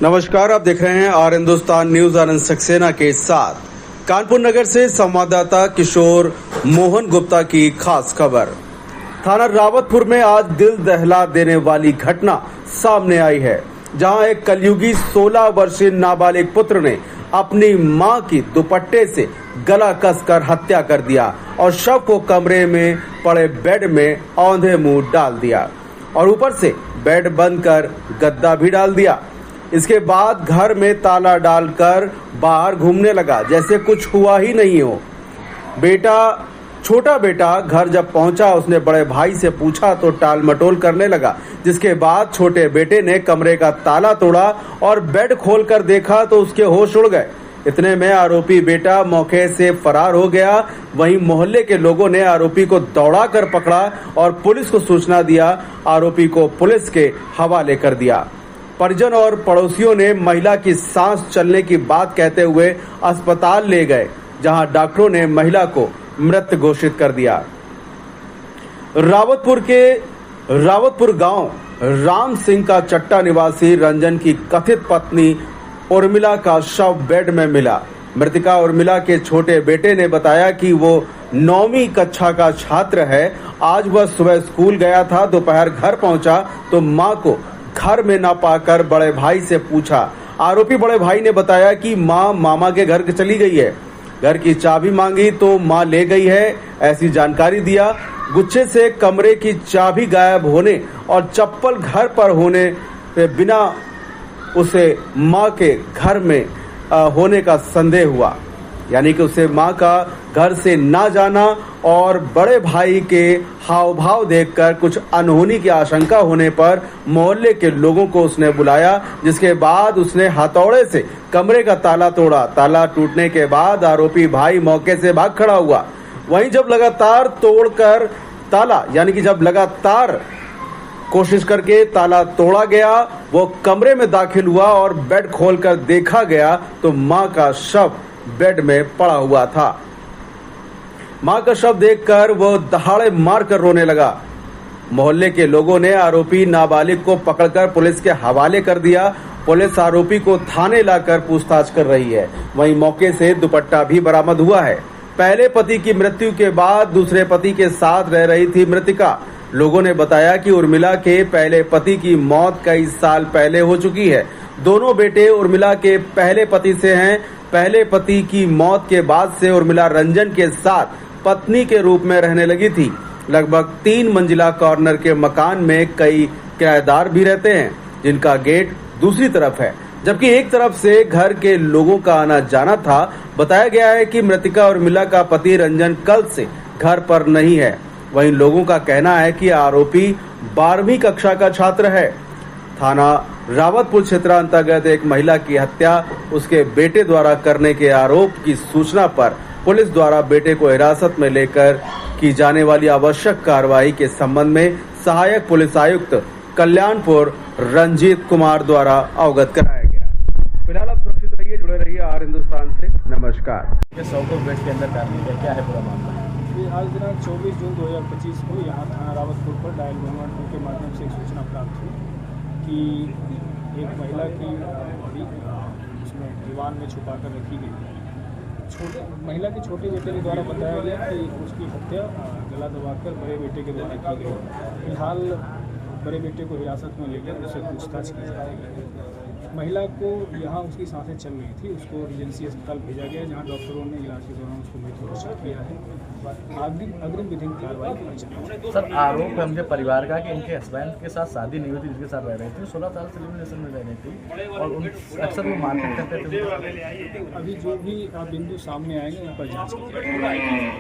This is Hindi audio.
नमस्कार, आप देख रहे हैं आर हिंदुस्तान न्यूज। आनंद सक्सेना के साथ कानपुर नगर से संवाददाता किशोर मोहन गुप्ता की खास खबर। थाना रावतपुर में आज दिल दहला देने वाली घटना सामने आई है, जहां एक कलयुगी 16 वर्षीय नाबालिग पुत्र ने अपनी मां की दुपट्टे से गला कसकर हत्या कर दिया और शव को कमरे में पड़े बेड में औंधे मुंह डाल दिया और ऊपर से बेड बंद कर गद्दा भी डाल दिया। इसके बाद घर में ताला डालकर बाहर घूमने लगा जैसे कुछ हुआ ही नहीं हो। छोटा बेटा घर जब पहुंचा, उसने बड़े भाई से पूछा तो टाल मटोल करने लगा, जिसके बाद छोटे बेटे ने कमरे का ताला तोड़ा और बेड खोलकर देखा तो उसके होश उड़ गए। इतने में आरोपी बेटा मौके से फरार हो गया। वहीं मोहल्ले के लोगों ने आरोपी को दौड़ा कर पकड़ा और पुलिस को सूचना दिया। आरोपी को पुलिस के हवाले कर दिया। परिजन और पड़ोसियों ने महिला की सांस चलने की बात कहते हुए अस्पताल ले गए, जहां डॉक्टरों ने महिला को मृत घोषित कर दिया। रावतपुर गांव राम सिंह का चट्टा निवासी रंजन की कथित पत्नी उर्मिला का शव बेड में मिला। मृतका उर्मिला के छोटे बेटे ने बताया कि वो 9वीं कक्षा का छात्र है। आज वह सुबह स्कूल गया था, दोपहर घर पहुंचा तो मां को घर में न पाकर बड़े भाई से पूछा। आरोपी बड़े भाई ने बताया कि मां मामा के घर चली गई है। घर की चाबी मांगी तो मां ले गई है, ऐसी जानकारी दिया। गुच्छे से कमरे की चाबी गायब होने और चप्पल घर पर होने बिना उसे मां के घर में होने का संदेह हुआ, यानी कि उसे मां का घर से ना जाना और बड़े भाई के हाव भाव देखकर कुछ अनहोनी की आशंका होने पर मोहल्ले के लोगों को उसने बुलाया, जिसके बाद उसने हथौड़े से कमरे का ताला तोड़ा। ताला टूटने के बाद आरोपी भाई मौके से भाग खड़ा हुआ। वहीं जब लगातार तोड़कर ताला, यानी कि जब लगातार कोशिश करके ताला तोड़ा गया, वो कमरे में दाखिल हुआ और बेड खोलकर देखा गया तो मां का शव बेड में पड़ा हुआ था। मां का शव देखकर वो दहाड़े मारकर रोने लगा। मोहल्ले के लोगों ने आरोपी नाबालिग को पकड़कर पुलिस के हवाले कर दिया। पुलिस आरोपी को थाने लाकर पूछताछ कर रही है। वहीं मौके से दुपट्टा भी बरामद हुआ है। पहले पति की मृत्यु के बाद दूसरे पति के साथ रह रही थी मृतिका। लोगों ने बताया कि उर्मिला के पहले पति की मौत कई साल पहले हो चुकी है। दोनों बेटे उर्मिला के पहले पति से हैं। पहले पति की मौत के बाद से उर्मिला रंजन के साथ पत्नी के रूप में रहने लगी थी। लगभग 3 मंजिला कॉर्नर के मकान में कई किराएदार भी रहते हैं, जिनका गेट दूसरी तरफ है, जबकि एक तरफ से घर के लोगों का आना जाना था। बताया गया है कि मृतिका उर्मिला का पति रंजन कल से घर पर नहीं है। वहीं लोगों का कहना है कि आरोपी 12वीं कक्षा का छात्र है। थाना रावतपुर क्षेत्र अंतर्गत एक महिला की हत्या उसके बेटे द्वारा करने के आरोप की सूचना पर पुलिस द्वारा बेटे को हिरासत में लेकर की जाने वाली आवश्यक कार्रवाई के संबंध में सहायक पुलिस आयुक्त कल्याणपुर रंजीत कुमार द्वारा अवगत कराया गया। फिलहाल आप सुरक्षित रहिए, जुड़े रहिए आर हिंदुस्तान से। नमस्कार। सौ को बेड के अंदर डाल दिया, क्या है पूरा मामला? आज दिनांक 24 जून 2025 को यहाँ थाना रावतपुर पर डायल 112 के माध्यम से एक सूचना प्राप्त हुई कि एक महिला की बॉडी उसमें दीवार में छुपा कर रखी गई है। महिला के छोटे बेटे के द्वारा बताया गया कि उसकी हत्या गला दबाकर बड़े बेटे के द्वारा की गई। फिलहाल बड़े बेटे को हिरासत में लेकर उससे पूछताछ की जा रही है। महिला को यहाँ उसकी सांसें चल रही थी, उसको रिजेंसी अस्पताल भेजा गया, जहाँ डॉक्टरों ने इलाज के दौरान उसको मृत घोषित किया है। अग्रिम विधिक कार्रवाई की जा रही है। सर, आरोप है उनके परिवार का कि इनके हस्बैंड के साथ शादी नहीं हुई थी, जिसके साथ रह रहे थे, 16 साल से रिलेशन में रह रही थी और उन अक्सर वो मारपीट करते थे। अभी जो भी बिंदु सामने आएंगे उन पर जांच की जाएगी।